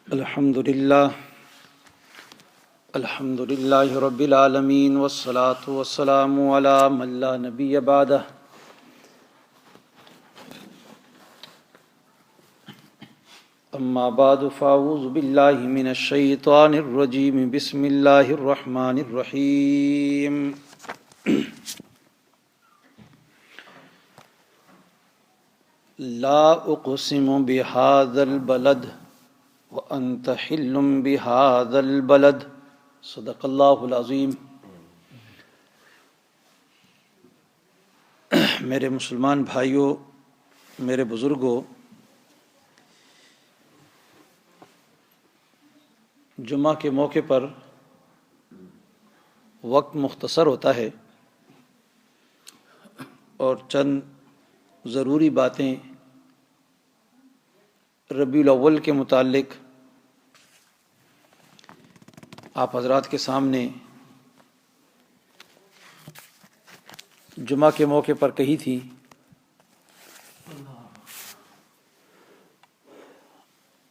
الحمد للہ رب العالمین والصلاة والسلام علی من لا نبی بعدہ اما بعد فاعوذ باللہ من الشیطان الرجیم بسم اللہ الرحمن الرحیم لا اقسم بهذا البلد وانت حل بهذا البلد صدق اللہ العظیم۔ میرے مسلمان بھائیوں، میرے بزرگوں، جمعہ کے موقع پر وقت مختصر ہوتا ہے اور چند ضروری باتیں ربیع الاول کے متعلق آپ حضرات کے سامنے جمعہ کے موقع پر کہی تھی،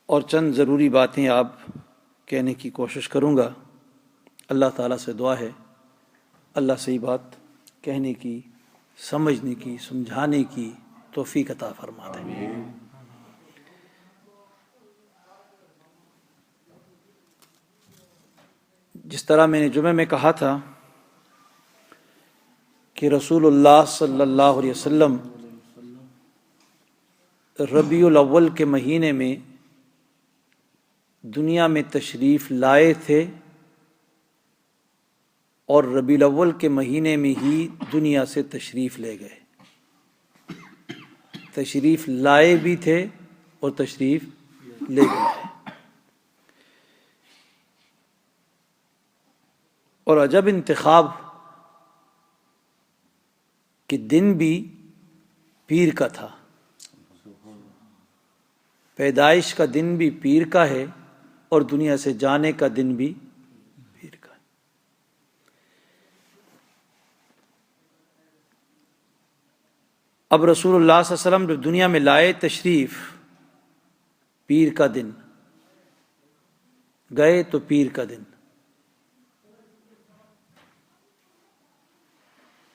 اور چند ضروری باتیں آپ کہنے کی کوشش کروں گا۔ اللہ تعالیٰ سے دعا ہے اللہ صحیح بات کہنے کی، سمجھنے کی، سمجھانے کی توفیق عطا فرما دے۔ جس طرح میں نے جمعہ میں کہا تھا کہ رسول اللہ صلی اللہ علیہ وسلم ربیع الاول کے مہینے میں دنیا میں تشریف لائے تھے اور ربیع الاول کے مہینے میں ہی دنیا سے تشریف لے گئے۔ تشریف لائے بھی تھے اور تشریف لے گئے تھے۔ اور عجب انتخاب کہ دن بھی پیر کا تھا، پیدائش کا دن بھی پیر کا ہے اور دنیا سے جانے کا دن بھی پیر کا ہے۔ اب رسول اللہ صلی اللہ علیہ وسلم جب دنیا میں لائے تشریف، پیر کا دن، گئے تو پیر کا دن۔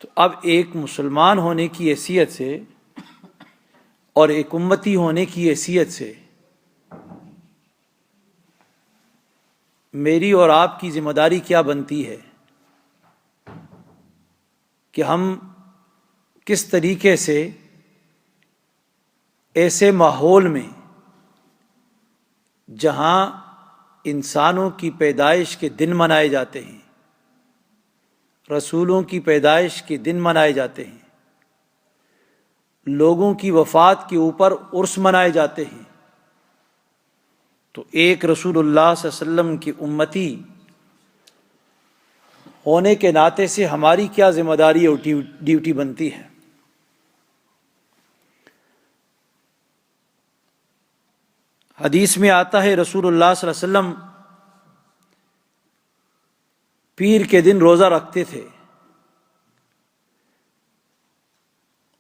تو اب ایک مسلمان ہونے کی حیثیت سے اور ایک امتی ہونے کی حیثیت سے میری اور آپ کی ذمہ داری کیا بنتی ہے کہ ہم کس طریقے سے ایسے ماحول میں جہاں انسانوں کی پیدائش کے دن منائے جاتے ہیں، رسولوں کی پیدائش کے دن منائے جاتے ہیں، لوگوں کی وفات کے اوپر عرس منائے جاتے ہیں، تو ایک رسول اللہ صلی اللہ علیہ وسلم کی امتی ہونے کے ناطے سے ہماری کیا ذمہ داری اور ڈیوٹی بنتی ہے؟ حدیث میں آتا ہے رسول اللہ صلی اللہ علیہ وسلم پیر کے دن روزہ رکھتے تھے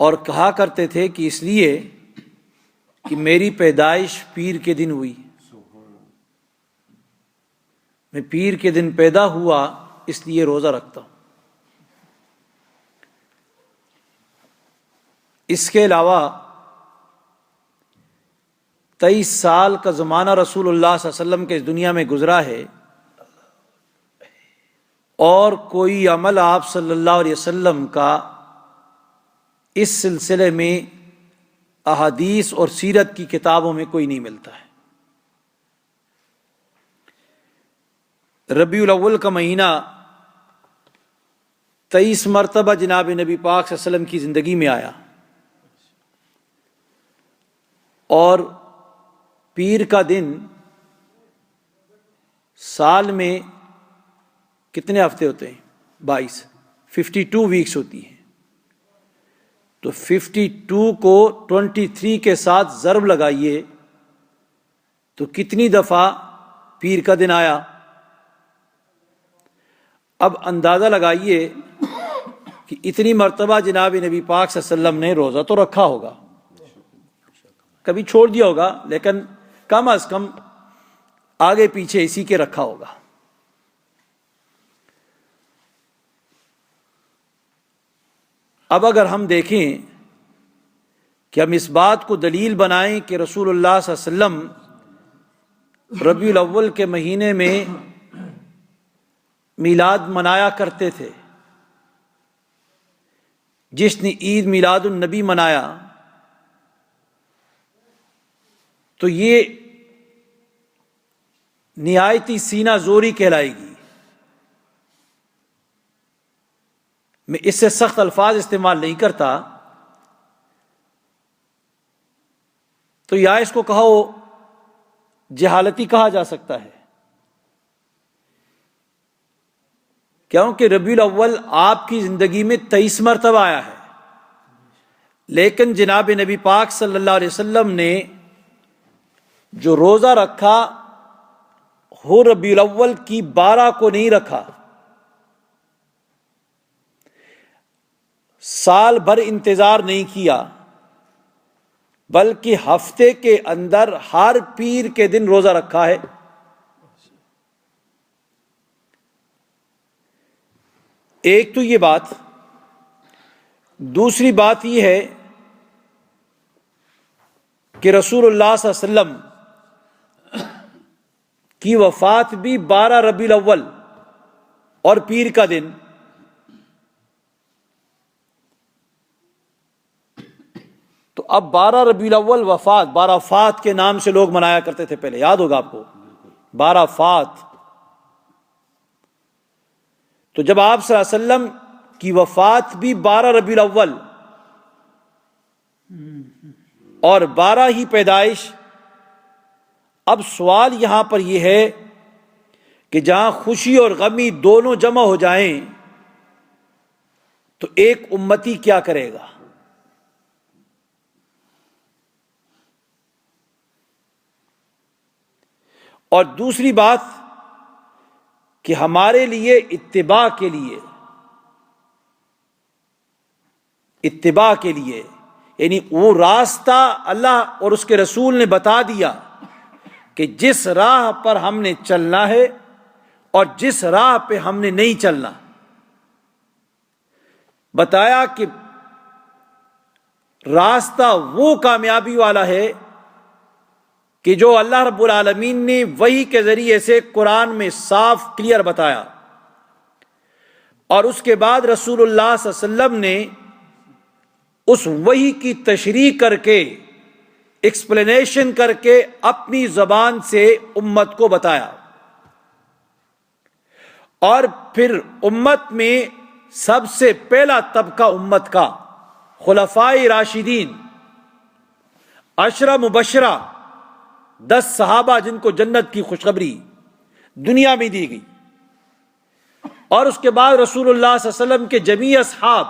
اور کہا کرتے تھے کہ اس لیے کہ میری پیدائش پیر کے دن ہوئی، میں پیر کے دن پیدا ہوا اس لیے روزہ رکھتا ہوں۔ اس کے علاوہ 23 سال کا زمانہ رسول اللہ صلی اللہ علیہ وسلم کے اس دنیا میں گزرا ہے اور کوئی عمل آپ صلی اللہ علیہ وسلم کا اس سلسلے میں احادیث اور سیرت کی کتابوں میں کوئی نہیں ملتا ہے۔ ربیع الاول کا مہینہ 23 مرتبہ جناب نبی پاک صلی اللہ علیہ وسلم کی زندگی میں آیا، اور پیر کا دن سال میں کتنے ہفتے ہوتے ہیں؟ 52 ویکس ہوتی ہیں، تو 52 کو 23 کے ساتھ ضرب لگائیے تو کتنی دفعہ پیر کا دن آیا؟ اب اندازہ لگائیے کہ اتنی مرتبہ جناب نبی پاک صلی اللہ علیہ وسلم نے روزہ تو رکھا ہوگا، کبھی چھوڑ دیا ہوگا، لیکن کم از کم آگے پیچھے اسی کے رکھا ہوگا۔ اب اگر ہم دیکھیں کہ ہم اس بات کو دلیل بنائیں کہ رسول اللہ صلی اللہ علیہ وسلم ربیع الاول کے مہینے میں میلاد منایا کرتے تھے، جس نے عید میلاد النبی منایا، تو یہ نہایتی سینہ زوری کہلائے گی۔ میں اس سے سخت الفاظ استعمال نہیں کرتا، تو یا اس کو کہو جہالتی کہا جا سکتا ہے، کیونکہ ربیع الاول آپ کی زندگی میں 23 مرتبہ آیا ہے، لیکن جناب نبی پاک صلی اللہ علیہ وسلم نے جو روزہ رکھا وہ ربیع الاول کی 12 کو نہیں رکھا، سال بھر انتظار نہیں کیا، بلکہ ہفتے کے اندر ہر پیر کے دن روزہ رکھا ہے۔ ایک تو یہ بات، دوسری بات یہ ہے کہ رسول اللہ صلی اللہ علیہ وسلم کی وفات بھی 12 ربیع الاول اور پیر کا دن، تو اب 12 ربیع الاول وفات، 12 فات کے نام سے لوگ منایا کرتے تھے پہلے، یاد ہوگا آپ کو 12 فات۔ تو جب آپ صلی اللہ علیہ وسلم کی وفات بھی 12 ربیع الاول اور 12 ہی پیدائش، اب سوال یہاں پر یہ ہے کہ جہاں خوشی اور غمی دونوں جمع ہو جائیں تو ایک امتی کیا کرے گا؟ اور دوسری بات کہ ہمارے لیے اتباع کے لیے یعنی وہ راستہ اللہ اور اس کے رسول نے بتا دیا کہ جس راہ پر ہم نے چلنا ہے اور جس راہ پہ ہم نے نہیں چلنا، بتایا کہ راستہ وہ کامیابی والا ہے کہ جو اللہ رب العالمین نے وحی کے ذریعے سے قرآن میں صاف کلیئر بتایا، اور اس کے بعد رسول اللہ صلی اللہ علیہ وسلم نے اس وحی کی تشریح کر کے، ایکسپلینیشن کر کے اپنی زبان سے امت کو بتایا۔ اور پھر امت میں سب سے پہلا طبقہ امت کا خلفائے راشدین، 10 مبشرہ، 10 صحابہ جن کو جنت کی خوشخبری دنیا میں دی گئی، اور اس کے بعد رسول اللہ صلی اللہ علیہ وسلم کے جمیع اصحاب،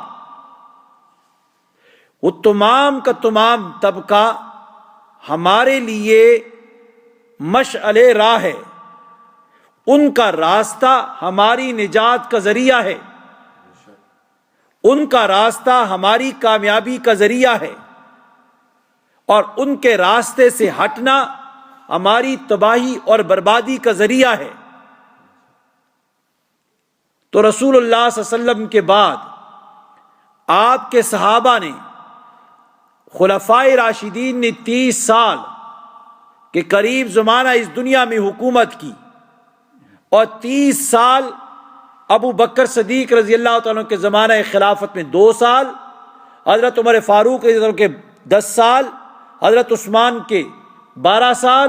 وہ تمام کا تمام طبقہ ہمارے لیے مشعل راہ ہے، ان کا راستہ ہماری نجات کا ذریعہ ہے، ان کا راستہ ہماری کامیابی کا ذریعہ ہے، اور ان کے راستے سے ہٹنا ہماری تباہی اور بربادی کا ذریعہ ہے۔ تو رسول اللہ صلی اللہ علیہ وسلم کے بعد آپ کے صحابہ نے، خلفائے راشدین نے 30 سال کے قریب زمانہ اس دنیا میں حکومت کی، اور 30 سال ابو بکر صدیق رضی اللہ تعالیٰ کے زمانہ خلافت میں 2 سال، حضرت عمر فاروق رضی اللہ عنہ کے 10 سال، حضرت عثمان کے 12 سال،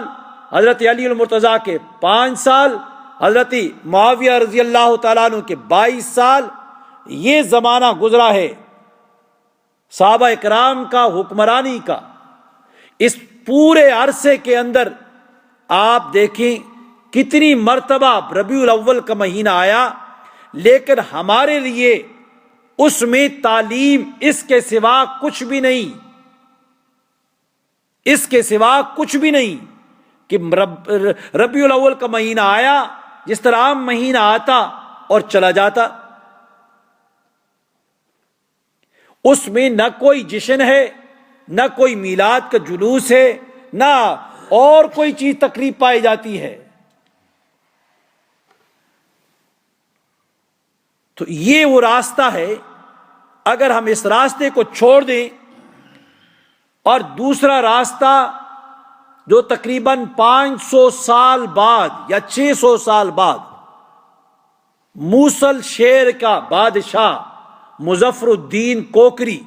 حضرت علی المرتضیٰ کے 5 سال، حضرت معاویہ رضی اللہ تعالیٰ عنہ کے 22 سال، یہ زمانہ گزرا ہے صحابہ اکرام کا حکمرانی کا۔ اس پورے عرصے کے اندر آپ دیکھیں کتنی مرتبہ ربیع الاول کا مہینہ آیا، لیکن ہمارے لیے اس میں تعلیم اس کے سوا کچھ بھی نہیں، اس کے سوا کچھ بھی نہیں کہ ربیع الاول کا مہینہ آیا جس طرح عام مہینہ آتا اور چلا جاتا، اس میں نہ کوئی جشن ہے، نہ کوئی میلاد کا جلوس ہے، نہ اور کوئی چیز تقریب پائی جاتی ہے، تو یہ وہ راستہ ہے، اگر ہم اس راستے کو چھوڑ دیں اور دوسرا راستہ جو تقریباً 500 سال بعد یا 600 سال بعد موصل شہر کا بادشاہ مظفر الدین کوکری،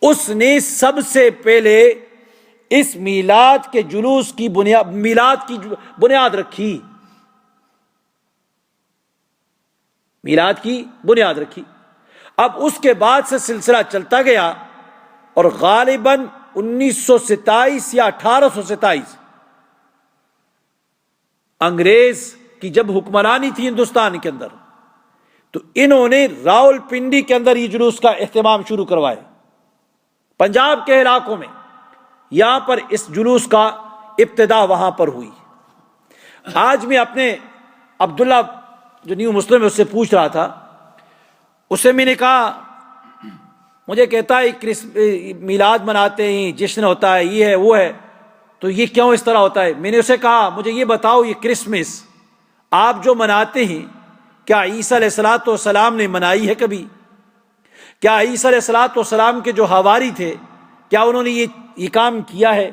اس نے سب سے پہلے اس میلاد کے جلوس کی بنیاد رکھی، میلاد کی بنیاد رکھی۔ اب اس کے بعد سے سلسلہ چلتا گیا اور غالباً 1927 یا 1827 انگریز کی جب حکمرانی تھی ہندوستان کے اندر، تو انہوں نے راول پنڈی کے اندر یہ جلوس کا اہتمام شروع کروائے، پنجاب کے علاقوں میں، یہاں پر اس جلوس کا ابتدا وہاں پر ہوئی۔ آج میں اپنے عبداللہ جو نیو مسلم ہے اس سے پوچھ رہا تھا، اسے میں نے کہا، مجھے کہتا ہے میلاد مناتے ہیں، جشن ہوتا ہے، یہ ہے وہ ہے، تو یہ کیوں اس طرح ہوتا ہے؟ میں نے اسے کہا مجھے یہ بتاؤ، یہ کرسمس آپ جو مناتے ہیں کیا عیسیٰ علیہ الصلوۃ والسلام نے منائی ہے کبھی؟ کیا عیسیٰ علیہ الصلوۃ والسلام کے جو حواری تھے کیا انہوں نے یہ کام کیا ہے؟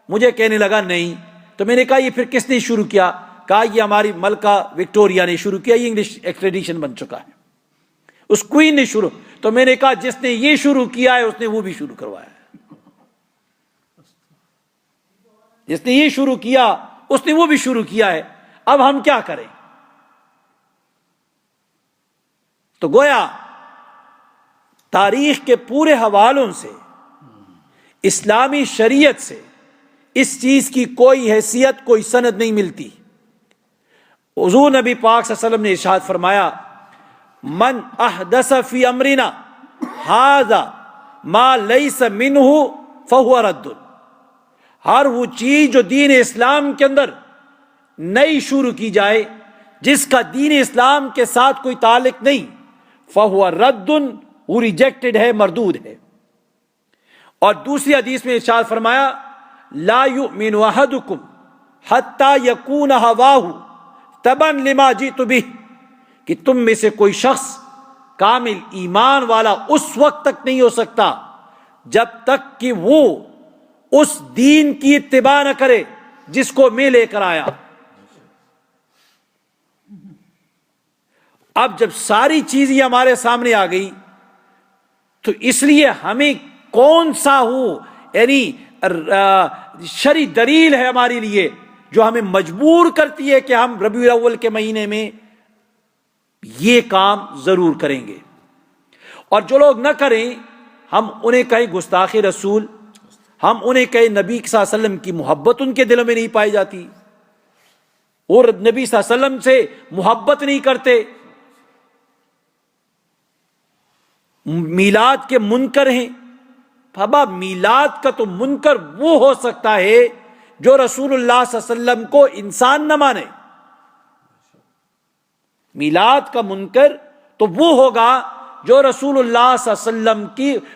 مجھے کہنے لگا نہیں۔ تو میں نے کہا یہ پھر کس نے شروع کیا؟ کہا یہ ہماری ملکہ وکٹوریہ نے شروع کیا، یہ انگلش ایک ٹریڈیشن بن چکا ہے، اس کوئین نے شروع۔ تو میں نے کہا جس نے یہ شروع کیا ہے اس نے وہ بھی شروع کروایا ہے، جس نے یہ شروع کیا اس نے وہ بھی شروع کیا ہے، اب ہم کیا کریں؟ تو گویا تاریخ کے پورے حوالوں سے، اسلامی شریعت سے اس چیز کی کوئی حیثیت، کوئی سند نہیں ملتی۔ حضور نبی پاک صلی اللہ علیہ وسلم نے ارشاد فرمایا، من احدث فی امرنا ھذا ما لیس منہ فہو رد۔ ہر وہ چیز جو دین اسلام کے اندر نئی شروع کی جائے، جس کا دین اسلام کے ساتھ کوئی تعلق نہیں، فہو رد، وہ ریجیکٹڈ ہے، مردود ہے۔ اور دوسری حدیث میں ارشاد فرمایا، لا یؤمن احدکم حتی یکون ہواہ تبعا لما جئت بہ، کہ تم میں سے کوئی شخص کامل ایمان والا اس وقت تک نہیں ہو سکتا جب تک کہ وہ اس دین کی اتباع نہ کرے جس کو میں لے کر آیا۔ اب جب ساری چیزیں ہمارے سامنے آ گئی تو اس لیے ہمیں کون سا ہو، یعنی شرعی دلیل ہے ہمارے لیے جو ہمیں مجبور کرتی ہے کہ ہم ربیع الاول کے مہینے میں یہ کام ضرور کریں گے، اور جو لوگ نہ کریں ہم انہیں کہیں گستاخ رسول، ہم انہیں کہیں نبی صلی اللہ علیہ وسلم کی محبت ان کے دلوں میں نہیں پائی جاتی، اور نبی صلی اللہ علیہ وسلم سے محبت نہیں کرتے، میلاد کے منکر ہیں۔ بابا میلاد کا تو منکر وہ ہو سکتا ہے جو رسول اللہ صلی اللہ علیہ وسلم کو انسان نہ مانے۔ میلاد کا منکر تو وہ ہوگا جو رسول اللہ صلی اللہ علیہ وسلم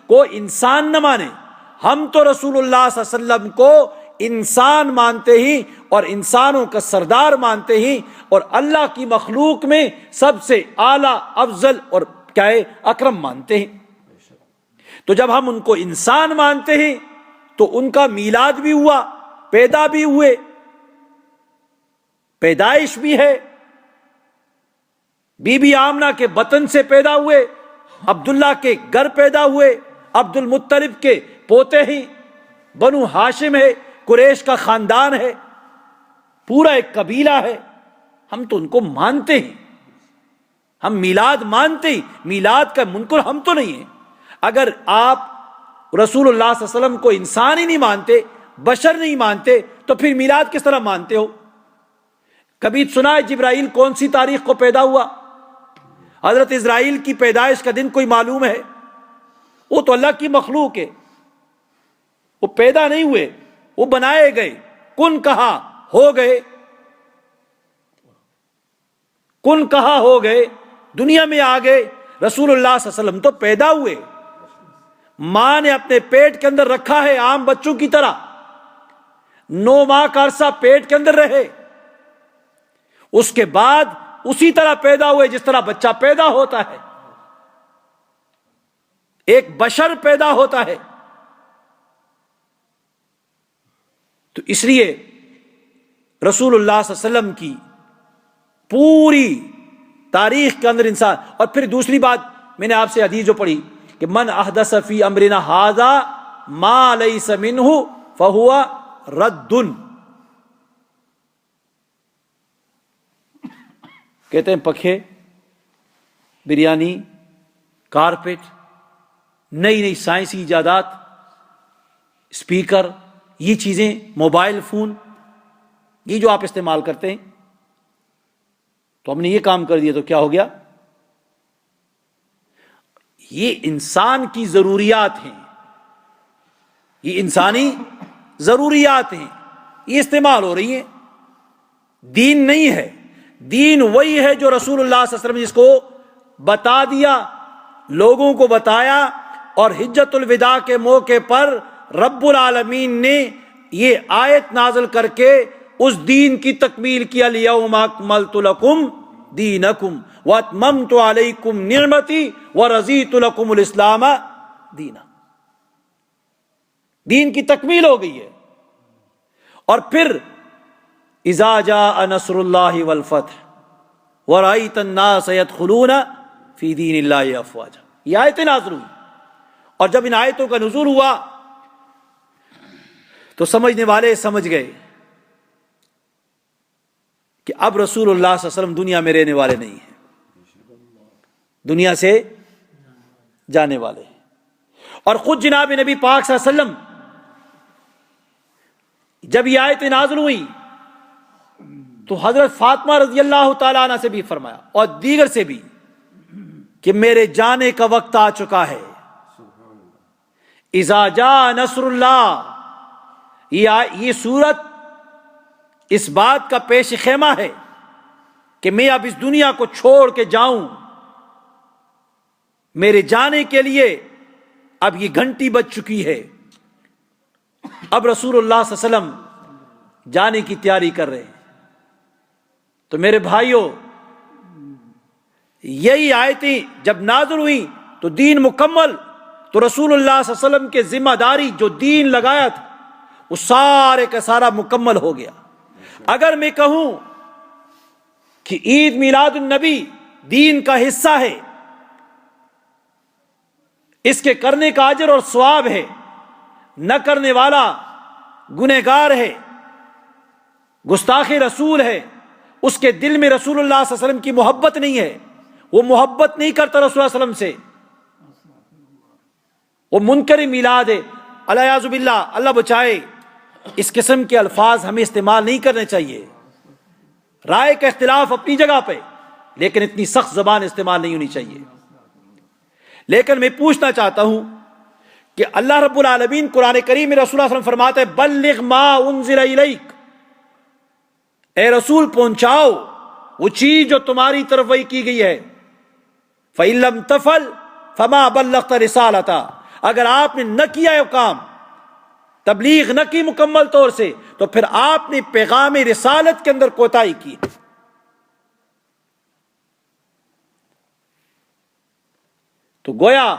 کو انسان نہ مانے۔ ہم تو رسول اللہ صلی اللہ علیہ وسلم کو انسان مانتے ہیں اور انسانوں کا سردار مانتے ہیں، اور اللہ کی مخلوق میں سب سے اعلیٰ، افضل اور کیا ہے، اکرم مانتے ہیں۔ تو جب ہم ان کو انسان مانتے ہیں تو ان کا میلاد بھی ہوا، پیدا بھی ہوئے، پیدائش بھی ہے، بی بی آمنہ کے بطن سے پیدا ہوئے، عبداللہ کے گھر پیدا ہوئے، عبد المطلب کے پوتے ہیں، بنو ہاشم ہے، قریش کا خاندان ہے، پورا ایک قبیلہ ہے، ہم تو ان کو مانتے ہیں، ہم میلاد مانتے ہیں، میلاد کا منکر ہم تو نہیں ہیں۔ اگر آپ رسول اللہ صلی اللہ علیہ وسلم کو انسان ہی نہیں مانتے، بشر نہیں مانتے، تو پھر میلاد کس طرح مانتے ہو؟ کبھی سنا ہے جبرائیل کون سی تاریخ کو پیدا ہوا؟ حضرت اسرائیل کی پیدائش کا دن کوئی معلوم ہے؟ وہ تو اللہ کی مخلوق ہے، وہ پیدا نہیں ہوئے، وہ بنائے گئے، کن کہا ہو گئے، کن کہا ہو گئے، دنیا میں آ گئے۔ رسول اللہ صلی اللہ علیہ وسلم تو پیدا ہوئے، ماں نے اپنے پیٹ کے اندر رکھا ہے عام بچوں کی طرح، 9 ماہ کا عرصہ پیٹ کے اندر رہے، اس کے بعد اسی طرح پیدا ہوئے جس طرح بچہ پیدا ہوتا ہے، ایک بشر پیدا ہوتا ہے۔ تو اس لیے رسول اللہ صلی اللہ علیہ وسلم کی پوری تاریخ کے اندر انسان، اور پھر دوسری بات میں نے آپ سے حدیث جو پڑھی کہ من احدث فی امرنا ھذا ما لیس منہ فہو رد، کہتے ہیں پکھے، بریانی، کارپیٹ، نئی نئی سائنسی ایجادات، اسپیکر، یہ چیزیں، موبائل فون، یہ جو آپ استعمال کرتے ہیں، تو ہم نے یہ کام کر دیا تو کیا ہو گیا؟ یہ انسان کی ضروریات ہیں، یہ انسانی ضروریات ہیں، یہ استعمال ہو رہی ہیں، دین نہیں ہے۔ دین وہی ہے جو رسول اللہ صلی اللہ علیہ وسلم جس کو بتا دیا، لوگوں کو بتایا، اور حجت الوداع کے موقع پر رب العالمین نے یہ آیت نازل کر کے اس دین کی تکمیل کی، الیوم اکملت لکم دینکم واتممت علیکم نعمتی ورضیت لکم الاسلام دینا۔ دین کی تکمیل ہو گئی ہے۔ اور پھر اذا جاء نصر اللہ والفتح ورأیت الناس يدخلون فی دین اللہ افواجا، یہ آیتیں نازل ہوئی، اور جب ان آیتوں کا نزول ہوا تو سمجھنے والے سمجھ گئے کہ اب رسول اللہ صلی اللہ علیہ وسلم دنیا میں رہنے والے نہیں ہیں، دنیا سے جانے والے ہیں۔ اور خود جناب نبی پاک صلی اللہ علیہ وسلم جب یہ آیتیں نازل ہوئی تو حضرت فاطمہ رضی اللہ تعالیٰ عنہ سے بھی فرمایا اور دیگر سے بھی کہ میرے جانے کا وقت آ چکا ہے۔ اذا جاء نصر اللہ، یہ سورت اس بات کا پیش خیمہ ہے کہ میں اب اس دنیا کو چھوڑ کے جاؤں، میرے جانے کے لیے اب یہ گھنٹی بج چکی ہے۔ اب رسول اللہ صلی اللہ علیہ وسلم جانے کی تیاری کر رہے ہیں۔ تو میرے بھائیوں، یہی آیتیں جب نازل ہوئی تو دین مکمل، تو رسول اللہ صلی اللہ علیہ وسلم کے ذمہ داری جو دین لگایا تھا وہ سارے کا سارا مکمل ہو گیا۔ اگر میں کہوں کہ عید میلاد النبی دین کا حصہ ہے، اس کے کرنے کا اجر اور ثواب ہے، نہ کرنے والا گنہگار ہے، گستاخ رسول ہے، اس کے دل میں رسول اللہ صلی اللہ علیہ وسلم کی محبت نہیں ہے، وہ محبت نہیں کرتا رسول اللہ صلی اللہ علیہ وسلم سے، وہ منکر میلاد ہے، الیاذ باللہ، اللہ بچائے۔ اس قسم کے الفاظ ہمیں استعمال نہیں کرنے چاہیے۔ رائے کا اختلاف اپنی جگہ پہ، لیکن اتنی سخت زبان استعمال نہیں ہونی چاہیے۔ لیکن میں پوچھنا چاہتا ہوں کہ اللہ رب العالمین قرآن کریم میں رسول اللہ صلی اللہ علیہ وسلم فرماتے ہیں بلغ ما انزل الیک، اے رسول پہنچاؤ وہ چیز جو تمہاری طرف وحی کی گئی ہے۔ فإن لم تفعل فما بلغت رسالتہ، اگر آپ نے نہ کیا یہ کام، تبلیغ نہ کی مکمل طور سے، تو پھر آپ نے پیغام رسالت کے اندر کوتاہی کی۔ تو گویا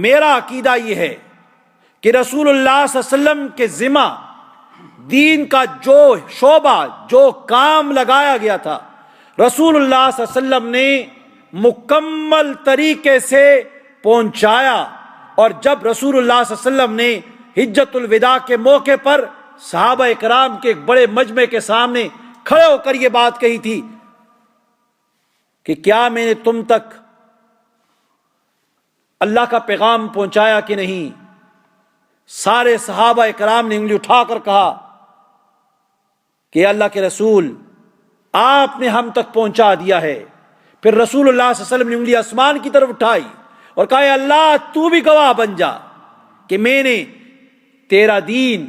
میرا عقیدہ یہ ہے کہ رسول اللہ صلی اللہ علیہ وسلم کے ذمہ دین کا جو شعبہ، جو کام لگایا گیا تھا، رسول اللہ صلی اللہ علیہ وسلم نے مکمل طریقے سے پہنچایا۔ اور جب رسول اللہ صلی اللہ علیہ وسلم نے حجت الوداع کے موقع پر صحابہ کرام کے ایک بڑے مجمع کے سامنے کھڑے ہو کر یہ بات کہی تھی کہ کیا میں نے تم تک اللہ کا پیغام پہنچایا کہ نہیں؟ سارے صحابہ کرام نے انگلی اٹھا کر کہا کہ اللہ کے رسول آپ نے ہم تک پہنچا دیا ہے۔ پھر رسول اللہ صلی اللہ علیہ وسلم نے انگلی آسمان کی طرف اٹھائی اور کہا اے اللہ تو بھی گواہ بن جا کہ میں نے تیرا دین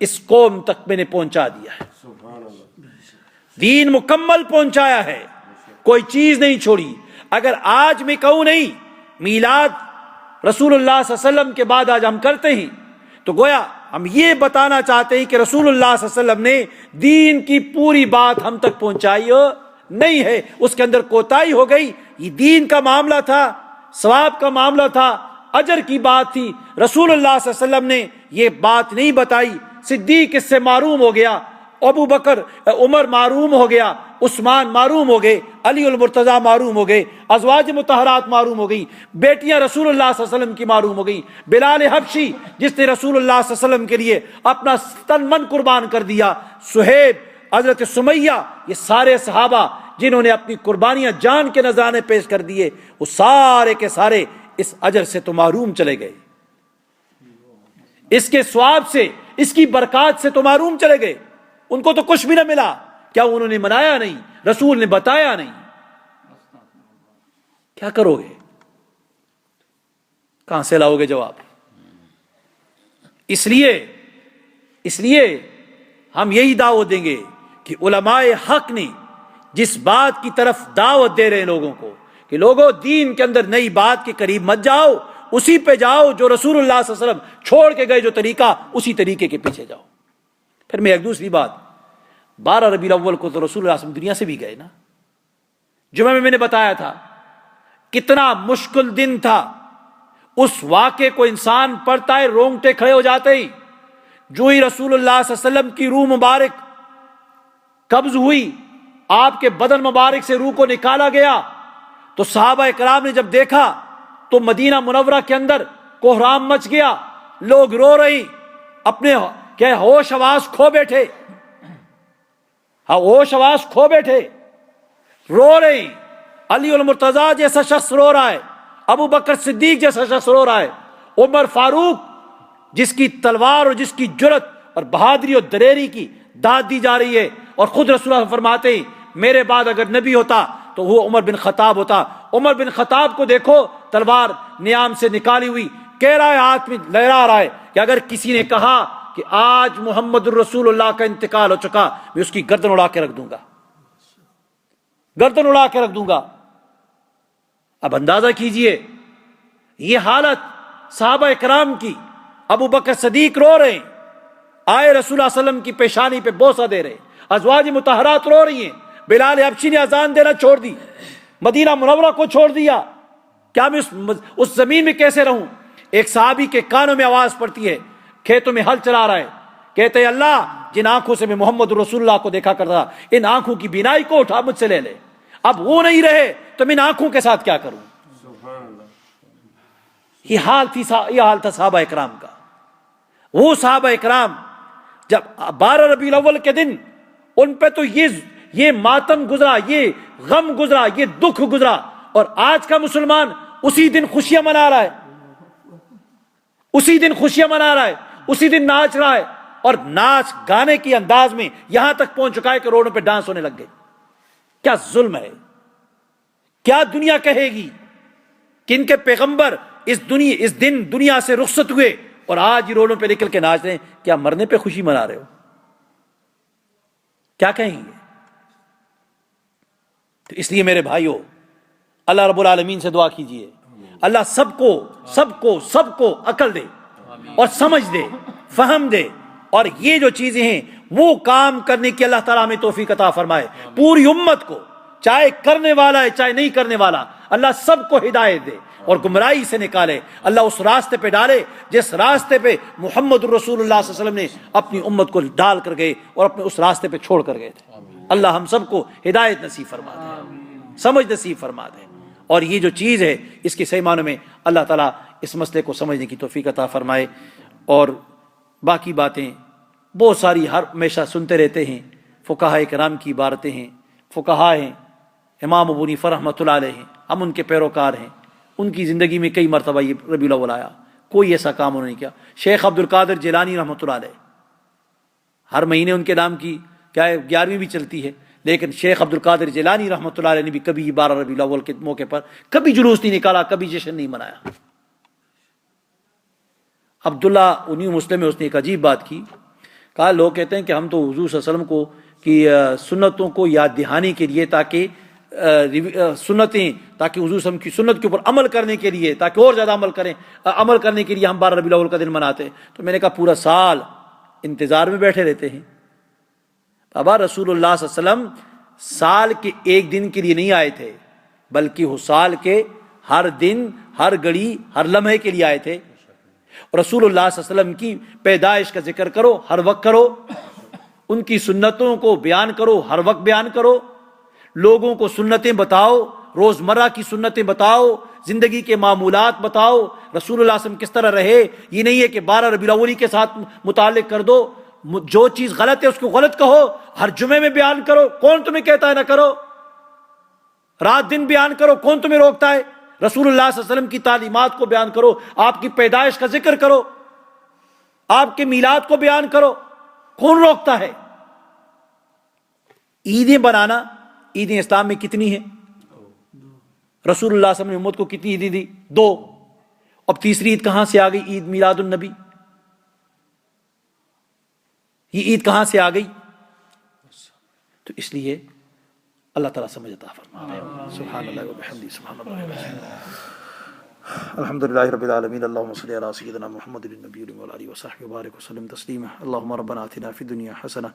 اس قوم تک میں نے پہنچا دیا ہے، دین مکمل پہنچایا ہے، کوئی چیز نہیں چھوڑی۔ اگر آج میں کہوں نہیں میلاد رسول اللہ صلی اللہ علیہ وسلم کے بعد آج ہم کرتے ہیں، تو گویا ہم یہ بتانا چاہتے ہیں کہ رسول اللہ صلی اللہ علیہ وسلم نے دین کی پوری بات ہم تک پہنچائی نہیں ہے، اس کے اندر کوتاہی ہو گئی۔ یہ دین کا معاملہ تھا، ثواب کا معاملہ تھا، اجر کی بات تھی، رسول اللہ صلی اللہ علیہ وسلم نے یہ بات نہیں بتائی۔ صدیق اس سے معروم ہو گیا، ابو بکر عمر معروم ہو گیا، عثمان معروم ہو گئے، علی المرتضیٰ معروم ہو گئے، ازواج مطہرات معروم ہو گئی، بیٹیاں رسول اللہ صلی اللہ علیہ وسلم کی معروم ہو گئی، بلال حبشی جس نے رسول اللہ صلی اللہ علیہ وسلم کے لیے اپنا تن من قربان کر دیا، صہیب، حضرت سمیہ، یہ سارے صحابہ جنہوں نے اپنی قربانیاں جان کے نذرانے پیش کر دیے، وہ سارے کے سارے اس اجر سے تو محروم چلے گئے، اس کے ثواب سے، اس کی برکات سے تو محروم چلے گئے، ان کو تو کچھ بھی نہ ملا۔ کیا انہوں نے منایا نہیں؟ رسول نے بتایا نہیں؟ کیا کرو گے؟ کہاں سے لاؤ گے جواب؟ اس لیے ہم یہی دعوت دیں گے کہ علماء حق نے جس بات کی طرف دعوت دے رہے ہیں لوگوں کو کہ لوگوں دین کے اندر نئی بات کے قریب مت جاؤ، اسی پہ جاؤ جو رسول اللہ صلی اللہ علیہ وسلم چھوڑ کے گئے، جو طریقہ اسی طریقے کے پیچھے جاؤ۔ پھر میں ایک دوسری بات، 12 ربیع الاول کو تو رسول اللہ صلی اللہ علیہ وسلم دنیا سے بھی گئے نا۔ جمعہ میں نے بتایا تھا کتنا مشکل دن تھا، اس واقعے کو انسان پڑھتا ہے رونگٹے کھڑے ہو جاتے ہی۔ جو ہی رسول اللہ صلی اللہ علیہ وسلم کی روح مبارک قبض ہوئی، آپ کے بدن مبارک سے روح کو نکالا گیا، تو صحابہ کرام نے جب دیکھا تو مدینہ منورہ کے اندر کوہرام مچ گیا، لوگ رو رہے، اپنے کیا ہوش حواس کھو بیٹھے، ہوش حواس کھو بیٹھے، رو رہے۔ علی المرتضیٰ جیسا شخص رو رہا ہے، ابو بکر صدیق جیسا شخص رو رہا ہے، عمر فاروق جس کی تلوار اور جس کی جرت اور بہادری اور دلیری کی داد دی جا رہی ہے، اور خود رسول اللہ فرماتے ہیں میرے بعد اگر نبی ہوتا تو وہ عمر بن خطاب ہوتا۔ عمر بن خطاب کو دیکھو، تلوار نیام سے نکالی ہوئی، کہہ رہا ہے، ہاتھ میں لہرا رہا ہے کہ اگر کسی نے کہا کہ آج محمد الرسول اللہ کا انتقال ہو چکا، میں اس کی گردن اڑا کے رکھ دوں گا، گردن اڑا کے رکھ دوں گا۔ اب اندازہ کیجئے یہ حالت صحابہ کرام کی، ابو بکر صدیق رو رہے ہیں، آئے رسول اللہ صلی اللہ علیہ وسلم کی پیشانی پہ بوسہ دے رہے، ازواج مطہرات رو رہی ہیں، بلال حبشی نے اذان دینا چھوڑ دی، مدینہ منورہ کو چھوڑ دیا، کیا میں اس زمین میں کیسے رہوں؟ ایک صحابی کے کانوں میں آواز پڑتی ہے، کھیتوں میں ہل چلا رہا ہے، کہتے ہیں اللہ جن آنکھوں سے میں محمد رسول اللہ کو دیکھا کرتا، ان آنکھوں کی بینائی کو اٹھا مجھ سے لے لے، اب وہ نہیں رہے تو میں ان آنکھوں کے ساتھ کیا کروں؟ یہ حال تھا صحابہ اکرام کا۔ وہ صحابہ اکرام جب 12 ربیع الاول کے دن ان پہ تو یہ ماتم گزرا، یہ غم گزرا، یہ دکھ گزرا، اور آج کا مسلمان اسی دن خوشیاں منا رہا ہے، اسی دن خوشیاں منا رہا ہے، اسی دن ناچ رہا ہے، اور ناچ گانے کی انداز میں یہاں تک پہنچ چکا ہے کہ روڈوں پہ ڈانس ہونے لگ گئے۔ کیا ظلم ہے؟ کیا دنیا کہے گی کہ ان کے پیغمبر اس دن دنیا سے رخصت ہوئے اور آج ہی روڈوں پہ نکل کے ناچ رہے ہیں؟ کیا مرنے پہ خوشی منا رہے ہو؟ کیا کہیں گے؟ تو اس لیے میرے بھائیوں، اللہ رب العالمین سے دعا کیجئے اللہ سب کو عقل دے اور سمجھ دے، فہم دے، اور یہ جو چیزیں ہیں وہ کام کرنے کی اللہ تعالیٰ ہمیں توفیق عطا فرمائے۔ پوری امت کو، چاہے کرنے والا ہے چاہے نہیں کرنے والا، اللہ سب کو ہدایت دے اور گمراہی سے نکالے، اللہ اس راستے پہ ڈالے جس راستے پہ محمد الرسول اللہ صلی اللہ علیہ وسلم نے اپنی امت کو ڈال کر گئے اور اپنے اس راستے پہ چھوڑ کر گئے تھے۔ اللہ ہم سب کو ہدایت نصیب فرما دے، سمجھ نصیب فرما دے، اور یہ جو چیز ہے اس کے صحیح معنوں میں اللہ تعالیٰ اس مسئلے کو سمجھنے کی توفیق عطا فرمائے۔ اور باقی باتیں بہت ساری ہمیشہ سنتے رہتے ہیں، فقہاء کرام کی عبارتیں ہیں، فقہاء ہیں، امام ابو حنیفہ رحمۃ اللہ علیہ ہیں، ہم ان کے پیروکار ہیں، ان کی زندگی میں کئی مرتبہ یہ ربیع الاول آیا، کوئی ایسا کام انہوں نے کیا۔ شیخ عبد القادر جیلانی رحمۃ اللہ علیہ، ہر مہینے ان کے نام کی کیا ہے 11ویں بھی چلتی ہے، لیکن شیخ عبد القادر جیلانی رحمۃ اللہ علیہ نے بھی کبھی 12 ربیع الاول کے موقع پر کبھی جلوس نہیں نکالا، کبھی جشن نہیں منایا۔ عبداللہ نیو مسلم میں اس نے ایک عجیب بات کی، کہا لوگ کہتے ہیں کہ ہم تو حضور صلی اللہ علیہ وسلم کو کی سنتوں کو یاد دہانی کے لیے، تاکہ سنتیں، تاکہ حضور صلی اللہ علیہ وسلم کی سنت کے اوپر عمل کرنے کے لیے، تاکہ اور زیادہ عمل کرنے کے لیے ہم 12 ربیع الاول کا دن مناتے ہیں۔ تو میں نے کہا پورا سال انتظار میں بیٹھے رہتے ہیں۔ بابا رسول اللہ صلی اللہ علیہ وسلم سال کے ایک دن کے لیے نہیں آئے تھے، بلکہ وہ سال کے ہر دن، ہر گھڑی، ہر لمحے کے لیے آئے تھے۔ رسول اللہ صلی اللہ علیہ وسلم کی پیدائش کا ذکر کرو، ہر وقت کرو، ان کی سنتوں کو بیان کرو، ہر وقت بیان کرو، لوگوں کو سنتیں بتاؤ، روزمرہ کی سنتیں بتاؤ، زندگی کے معمولات بتاؤ، رسول اللہ صلی اللہ علیہ وسلم کس طرح رہے۔ یہ نہیں ہے کہ 12 ربیع الاول کے ساتھ متعلق کر دو، جو چیز غلط ہے اس کو غلط کہو، ہر جمعے میں بیان کرو، کون تمہیں کہتا ہے نہ کرو؟ رات دن بیان کرو، کون تمہیں روکتا ہے؟ رسول اللہ صلی اللہ علیہ وسلم کی تعلیمات کو بیان کرو، آپ کی پیدائش کا ذکر کرو، آپ کے میلاد کو بیان کرو، کون روکتا ہے؟ عیدیں بنانا، عیدیں اسلام میں کتنی ہیں؟ رسول اللہ صلی اللہ علیہ وسلم نے امت کو کتنی عیدیں دی؟ 2۔ اب تیسری عید کہاں سے آ گئی؟ عید میلاد النبی، یہ عید کہاں سے آ گئی؟ تو اس لیے اللہ تعالیٰ سمجھ عطا فرمائے۔ سبحان اللہ و بحمدہ، سبحان اللہ العظیم۔ الحمدللہ رب العالمین، اللہم صلی علی سیدنا محمد النبی وعلی آلہ وصحبہ وبارک وسلم تسلیما۔ اللہم ربنا آتنا فی الدنیا حسنہ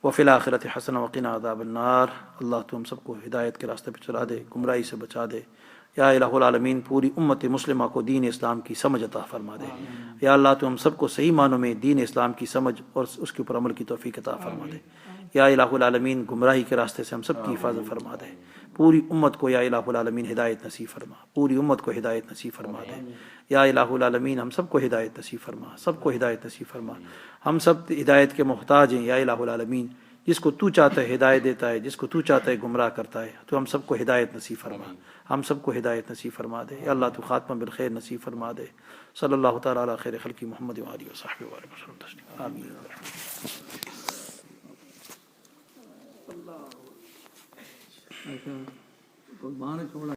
وفی الآخرۃ حسنہ وقنا عذاب النار۔ اللہ تو ہم سب کو ہدایت کے راستے پہ چلا دے، گمراہی سے بچا دے۔ یا الہ العالمین، پوری امت مسلمہ کو دین اسلام کی سمجھ عطا فرما دے۔ یا اللہ تو ہم سب کو صحیح معنوں میں دین اسلام کی سمجھ اور اس کے اوپر عمل کی توفیق عطا فرما دے۔ یا الہ العالمین، گمراہی کے راستے سے ہم سب کی حفاظت فرما دے۔ پوری امت کو یا الہ العالمین ہدایت نصیب فرما، پوری امت کو ہدایت نصیب فرما دے۔ یا الہ العالمین، ہم سب کو ہدایت نصیب فرما، سب کو ہدایت نصیب فرما۔ ہم سب ہدایت کے محتاج ہیں یا الہ العالمین، جس کو تو چاہتا ہے ہدایت دیتا ہے، جس کو تو چاہتا ہے گمراہ کرتا ہے، تو ہم سب کو ہدایت نصیب فرما، ہم سب کو ہدایت نصیب فرما دے۔ یا اللہ تو خاتمہ بالخیر نصیب فرما دے۔ صلی اللہ تعالیٰ علی خیر خلق محمد وآلہ وصحبہ وسلم۔ آمین۔ اللہ